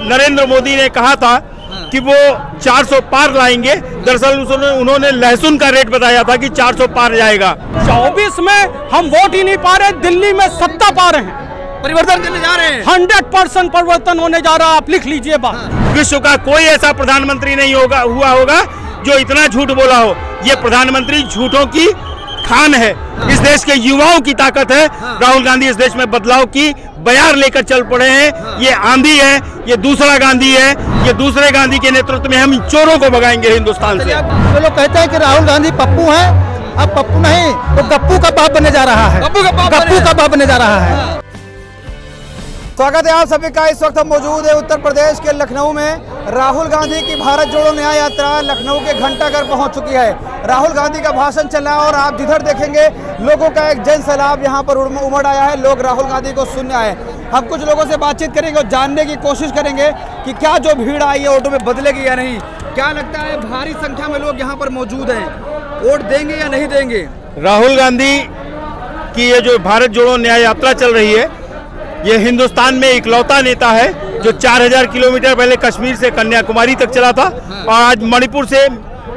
नरेंद्र मोदी ने कहा था कि वो 400 पार लाएंगे, दरअसल उन्होंने लहसुन का रेट बताया था कि 400 पार जाएगा। 24 में हम वोट ही नहीं पा रहे, दिल्ली में सत्ता पा रहे हैं, परिवर्तन करने जा रहे हैं। 100% परिवर्तन होने जा रहा है, आप लिख लीजिए बात। विश्व का कोई ऐसा प्रधानमंत्री नहीं हुआ होगा जो इतना झूठ बोला हो। ये प्रधानमंत्री झूठों की खान है। इस देश के युवाओं की ताकत है। राहुल गांधी इस देश में बदलाव की बयार लेकर चल पड़े हैं। ये आंधी है, ये दूसरा गांधी है, ये दूसरे गांधी के नेतृत्व में हम चोरों को भगाएंगे हिंदुस्तान से। जो लोग कहते हैं कि राहुल गांधी पप्पू है, अब पप्पू नहीं, वो गप्पू का बाप बनने जा रहा है। गप्पू का बाप बनने जा रहा है। स्वागत है आप सभी का। इस वक्त हम मौजूद है उत्तर प्रदेश के लखनऊ में। राहुल गांधी की भारत जोड़ो न्याय यात्रा लखनऊ के घंटाघर पहुंच चुकी है। राहुल गांधी का भाषण चल रहा है और आप जिधर देखेंगे लोगों का एक जन सैलाब यहाँ पर उमड़ आया है। लोग राहुल गांधी को सुनने आए। हम कुछ लोगों से बातचीत करेंगे और जानने की कोशिश करेंगे कि क्या जो भीड़ आई है ऑटो में बदलेगी या नहीं। क्या लगता है, भारी संख्या में लोग यहाँ पर मौजूद हैं, वोट देंगे या नहीं देंगे? राहुल गांधी की ये जो भारत जोड़ो न्याय यात्रा चल रही है, ये हिंदुस्तान में इकलौता नेता है जो 4000 किलोमीटर पहले कश्मीर से कन्याकुमारी तक चला था और आज मणिपुर से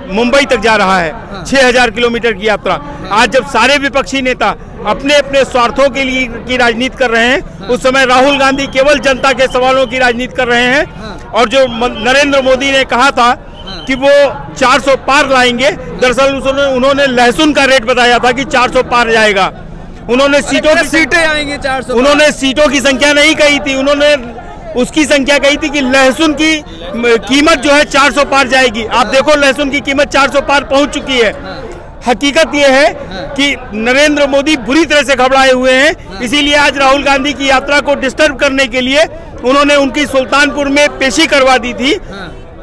मुंबई तक जा रहा है। 6000 किलोमीटर की यात्रा। आज जब सारे विपक्षी नेता अपने अपने स्वार्थों के लिए की राजनीति कर रहे हैं, उस समय राहुल गांधी केवल जनता के सवालों की राजनीति कर रहे हैं। और जो नरेंद्र मोदी ने कहा था कि वो 400 पार लाएंगे, दरअसल उन्होंने लहसुन का रेट बताया था कि 400 पार जाएगा। उन्होंने सीटें आएंगी 400। उन्होंने सीटों की संख्या नहीं कही थी, उन्होंने उसकी संख्या कही थी कि लहसुन की कीमत जो है 400 पार जाएगी। आप देखो लहसुन की कीमत 400 पार पहुंच चुकी है। हकीकत यह है कि नरेंद्र मोदी बुरी तरह से घबराए हुए हैं। इसीलिए आज राहुल गांधी की यात्रा को डिस्टर्ब करने के लिए उन्होंने उनकी सुल्तानपुर में पेशी करवा दी थी।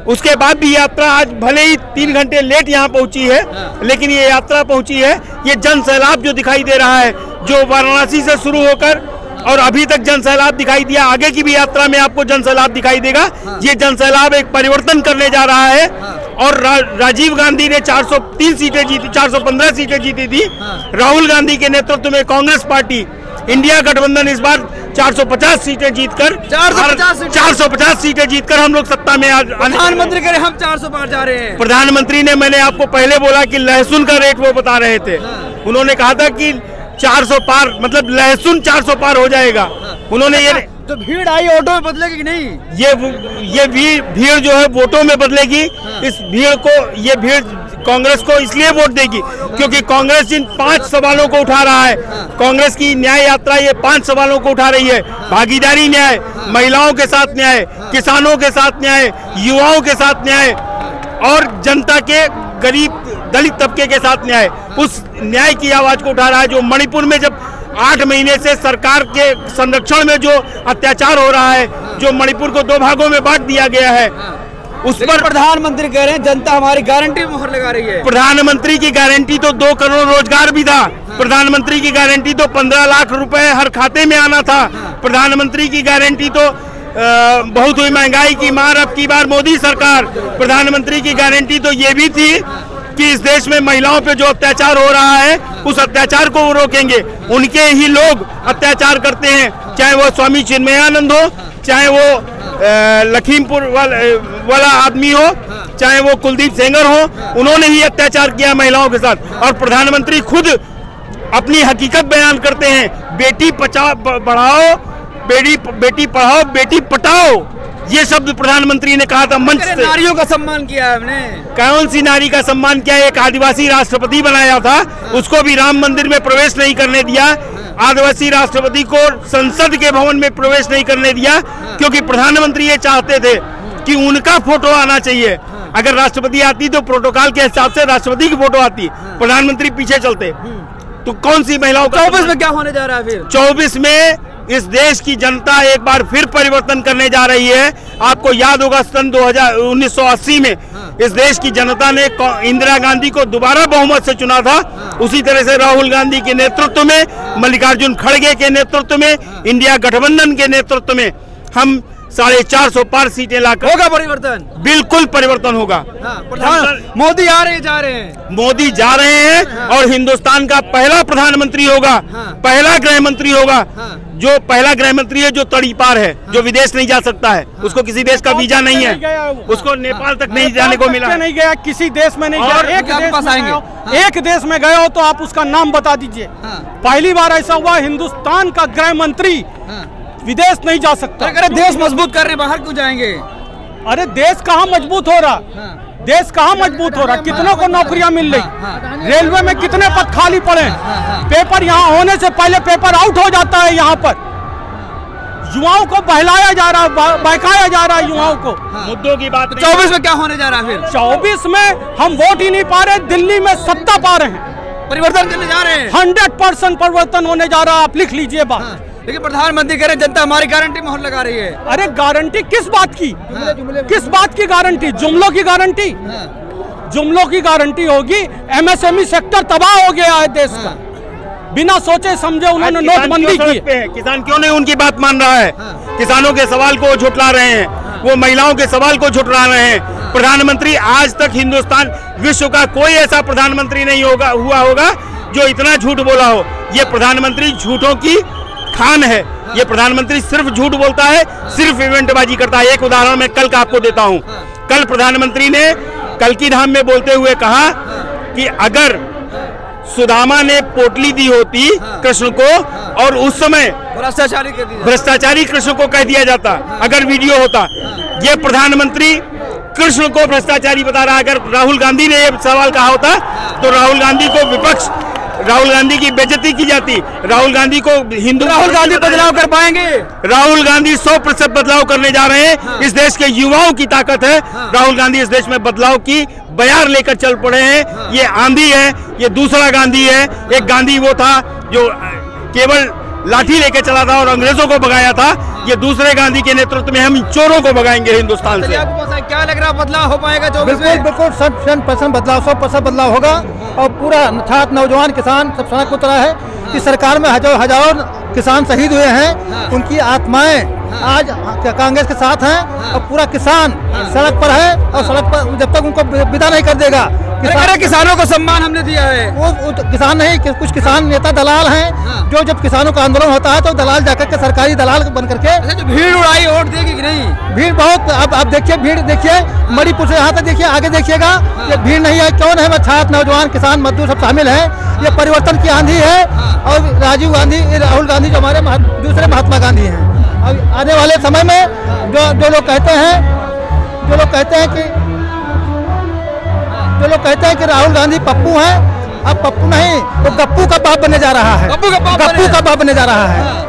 उसके बाद भी यात्रा आज भले ही 3 घंटे लेट यहाँ पहुंची है, लेकिन ये यात्रा पहुंची है। ये जन सैलाब जो दिखाई दे रहा है, जो वाराणसी से शुरू होकर और अभी तक जन सैलाब दिखाई दिया, आगे की भी यात्रा में आपको जन सैलाब दिखाई देगा। ये जन सैलाब एक परिवर्तन करने जा रहा है। और राजीव गांधी ने 403 सीटें जीती, 415 सीटें जीती थी। राहुल गांधी के नेतृत्व में कांग्रेस पार्टी इंडिया गठबंधन इस बार 450 सीटें जीतकर 450 सीटें जीतकर हम लोग सत्ता में आज प्रधानमंत्री कह रहे हम 400 पार जा रहे हैं। प्रधानमंत्री ने, मैंने आपको पहले बोला कि लहसुन का रेट वो बता रहे थे। उन्होंने कहा था कि 400 पार मतलब लहसुन 400 पार हो जाएगा। उन्होंने ये तो भीड़ आई ऑटो में बदलेगी कि नहीं? ये भीड़ जो है वोटों में बदलेगी। इस भीड़ को, ये भीड़ कांग्रेस को इसलिए वोट देगी क्योंकि कांग्रेस इन 5 सवालों को उठा रहा है। कांग्रेस की न्याय यात्रा ये 5 सवालों को उठा रही है। भागीदारी न्याय, महिलाओं के साथ न्याय, किसानों के साथ न्याय, युवाओं के साथ न्याय और जनता के गरीब दलित तबके के साथ न्याय। उस न्याय की आवाज को उठा रहा है। जो मणिपुर में जब 8 महीने से सरकार के संरक्षण में जो अत्याचार हो रहा है, जो मणिपुर को 2 भागों में बांट दिया गया है, उस पर प्रधानमंत्री कह रहे हैं जनता हमारी गारंटी मोहर लगा रही है। प्रधानमंत्री की गारंटी तो 2 करोड़ रोजगार भी था। प्रधानमंत्री की गारंटी तो 15 लाख रुपए हर खाते में आना था। प्रधानमंत्री की गारंटी तो बहुत हुई महंगाई की मार अब की बार मोदी सरकार। प्रधानमंत्री की गारंटी तो ये भी थी कि इस देश में महिलाओं पे जो अत्याचार हो रहा है, उस अत्याचार को वो रोकेंगे। उनके ही लोग अत्याचार करते हैं, चाहे वो स्वामी चिन्मयानंद हो, चाहे वो लखीमपुर वाला आदमी हो, चाहे वो कुलदीप सेंगर हो। उन्होंने ही अत्याचार किया महिलाओं के साथ। और प्रधानमंत्री खुद अपनी हकीकत बयान करते हैं, बेटी बढ़ाओ, बेटी पढ़ाओ, बेटी पटाओ। ये शब्द प्रधानमंत्री ने कहा था मंच से। नारियों का सम्मान किया है हमने। कौन सी नारी का सम्मान किया? एक आदिवासी राष्ट्रपति बनाया था, उसको भी राम मंदिर में प्रवेश नहीं करने दिया। आदिवासी राष्ट्रपति को संसद के भवन में प्रवेश नहीं करने दिया क्योंकि प्रधानमंत्री ये चाहते थे कि उनका फोटो आना चाहिए। अगर राष्ट्रपति आती तो प्रोटोकॉल के हिसाब से राष्ट्रपति की फोटो आती, प्रधानमंत्री पीछे चलते। तो कौन सी महिलाओं का? 24 में क्या होने जा रहा है फिर? 24 में इस देश की जनता एक बार फिर परिवर्तन करने जा रही है। आपको याद होगा सन 1980 में इस देश की जनता ने इंदिरा गांधी को दोबारा बहुमत से चुना था। उसी तरह से राहुल गांधी के नेतृत्व में, मल्लिकार्जुन खड़गे के नेतृत्व में, इंडिया गठबंधन के नेतृत्व में हम 450 पार सीटें लाकर होगा परिवर्तन। बिल्कुल परिवर्तन होगा। मोदी आ रहे जा रहे हैं, मोदी जा रहे हैं और हिंदुस्तान का पहला प्रधानमंत्री होगा, पहला गृह मंत्री होगा जो पहला गृह मंत्री है जो तड़ीपार है, जो विदेश नहीं जा सकता है, उसको किसी देश का वीजा नहीं है, उसको नेपाल तक नहीं जाने को मिला, नहीं गया, किसी देश में नहीं गया। एक देश में गए हो तो आप उसका नाम बता दीजिए। पहली बार ऐसा हुआ हिंदुस्तान का गृह मंत्री विदेश नहीं जा सकता। अगर देश मजबूत कर रहे बाहर क्यों जाएंगे? अरे देश कहाँ मजबूत हो रहा, देश कहाँ मजबूत हो रहा, कितनों को नौकरियां मिल रही, रेलवे में कितने पद खाली पड़े, पेपर यहाँ होने से पहले पेपर आउट हो जाता है। यहाँ पर युवाओं को बहलाया जा रहा, बहकाया जा रहा है युवाओं को। मुद्दों की बात 24 में क्या होने जा रहा है? फिर 24 में हम वोट ही नहीं पा रहे, दिल्ली में सत्ता पा रहे हैं, परिवर्तन करने जा रहे हैं, 100% परिवर्तन होने जा रहा है। आप लिख लीजिए बात। लेकिन प्रधानमंत्री कह रहे जनता हमारी गारंटी मोहर लगा रही है। अरे गारंटी किस बात की? किस बात की गारंटी? जुमलों की गारंटी? जुमलों की गारंटी होगी। एमएसएमई सेक्टर तबाह हो गया है देश का, बिना सोचे समझे उन्होंने नोटबंदी की। किसान क्यों नहीं उनकी बात मान रहा है? किसानों के सवाल को झुठला रहे हैं, वो महिलाओं के सवाल को झुठला रहे हैं। प्रधानमंत्री आज तक हिंदुस्तान विश्व का कोई ऐसा प्रधानमंत्री नहीं हुआ होगा जो इतना झूठ बोला हो। ये प्रधानमंत्री झूठों की खान है। ये प्रधानमंत्री सिर्फ झूठ बोलता है, सिर्फ इवेंटबाजी करता है। एक उदाहरण मैं कल का आपको देता हूं। कल प्रधानमंत्री ने कल्की धाम में बोलते हुए कहा कि अगर सुदामा ने पोटली दी होती कृष्ण को और उस समय भ्रष्टाचारी कृष्ण को कह दिया जाता, अगर वीडियो होता। ये प्रधानमंत्री कृष्ण को भ्रष्टाचारी बता रहा है। अगर राहुल गांधी ने ये सवाल कहा होता तो राहुल गांधी को विपक्ष, राहुल गांधी की बेइज्जती की जाती। राहुल गांधी को हिंदू, राहुल गांधी बदलाव कर पाएंगे? राहुल गांधी 100% बदलाव करने जा रहे हैं। इस देश के युवाओं की ताकत है। राहुल गांधी इस देश में बदलाव की बयार लेकर चल पड़े हैं। ये आंधी है, ये दूसरा गांधी है। एक गांधी वो था जो केवल लाठी लेके चला था और अंग्रेजों को भगाया था। ये दूसरे गांधी के नेतृत्व में हम चोरों को भगाएंगे हिंदुस्तान से। क्या लग रहा है बदलाव हो पाएगा? बिल्कुल 100% बदलाव, 100% बदलाव होगा। और पूरा छात्र, नौजवान, किसान सब सड़क पर उतरा है। इस सरकार में हजारों किसान शहीद हुए हैं, उनकी आत्माएं आज कांग्रेस के साथ हैं और पूरा किसान सड़क पर है। और सड़क पर जब तक उनको विदा नहीं कर देगा, किसानों को सम्मान हमने दिया है। वो किसान नहीं, कुछ किसान नेता दलाल हैं जो जब किसानों का आंदोलन होता है तो दलाल जाकर के सरकारी दलाल बन करके भीड़ उड़ाई, वोट देगी कि नहीं? भीड़ बहुत, आप देखिए, भीड़ देखिए, मणिपुर से यहाँ तक देखिए, आगे देखिएगा, ये भीड़ नहीं है। क्यों नहीं? छात्र, नौजवान, किसान, मजदूर सब शामिल हैं। ये परिवर्तन की आंधी है। और राजीव गांधी, राहुल गांधी जो हमारे दूसरे महात्मा गांधी हैं। और आने वाले समय में जो लोग कहते हैं कि राहुल गांधी पप्पू हैं, अब पप्पू नहीं, वो गप्पू का बाप बनने जा रहा है। गप्पू का बाप बनने जा रहा है।